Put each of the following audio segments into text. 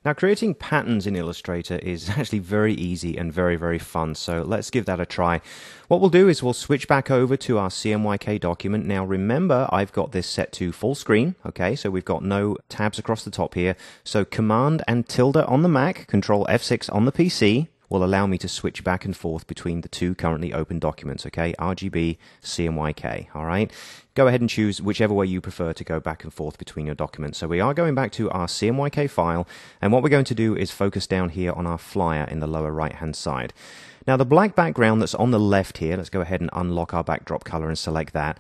Now, creating patterns in Illustrator is actually very easy and very, very fun, so let's give that a try. What we'll do is we'll switch back over to our CMYK document. Now, remember, I've got this set to full screen, okay, so we've got no tabs across the top here. So Command and tilde on the Mac, Control F6 on the PC, will allow me to switch back and forth between the two currently open documents, okay? RGB, CMYK, all right? Go ahead and choose whichever way you prefer to go back and forth between your documents. So we are going back to our CMYK file, and what we're going to do is focus down here on our flyer in the lower right-hand side. Now, the black background that's on the left here, let's go ahead and unlock our backdrop color and select that.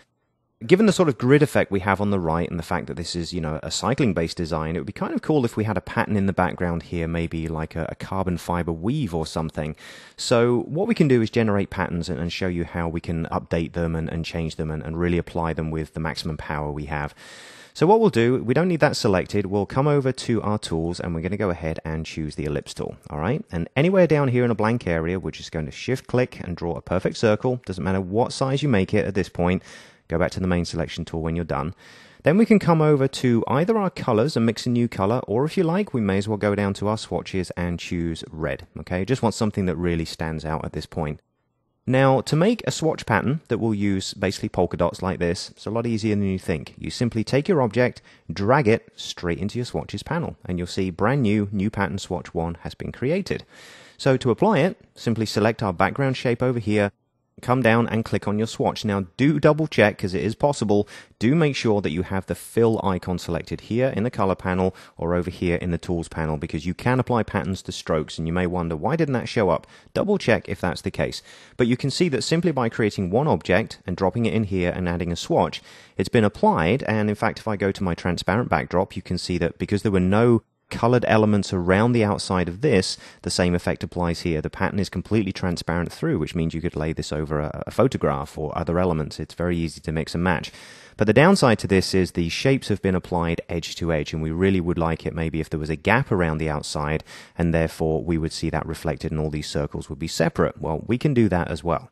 Given the sort of grid effect we have on the right and the fact that this is, a cycling-based design, it would be kind of cool if we had a pattern in the background here, maybe like a carbon fiber weave or something. So what we can do is generate patterns and show you how we can update them and change them and really apply them with the maximum power we have. So what we'll do, we don't need that selected, we'll come over to our tools and we're going to go ahead and choose the ellipse tool, all right? And anywhere down here in a blank area, we're just going to shift-click and draw a perfect circle. Doesn't matter what size you make it at this point. Go back to the main selection tool when you're done. Then we can come over to either our colors and mix a new color, or if you like, we may as well go down to our swatches and choose red, okay? Just want something that really stands out at this point. Now, to make a swatch pattern that will use basically polka dots like this, it's a lot easier than you think. You simply take your object, drag it straight into your swatches panel, and you'll see brand new pattern swatch 1 has been created. So to apply it, simply select our background shape over here, come down and click on your swatch. Now, do double check, because it is possible. Do make sure that you have the fill icon selected here in the color panel or over here in the tools panel, because you can apply patterns to strokes and you may wonder, why didn't that show up? Double check if that's the case. But you can see that simply by creating one object and dropping it in here and adding a swatch, it's been applied. And in fact, if I go to my transparent backdrop, you can see that because there were no colored elements around the outside of this, the same effect applies here. The pattern is completely transparent through, which means you could lay this over a photograph or other elements. It's very easy to mix and match. But the downside to this is the shapes have been applied edge to edge, and we really would like it maybe if there was a gap around the outside, and therefore we would see that reflected and all these circles would be separate. Well, we can do that as well.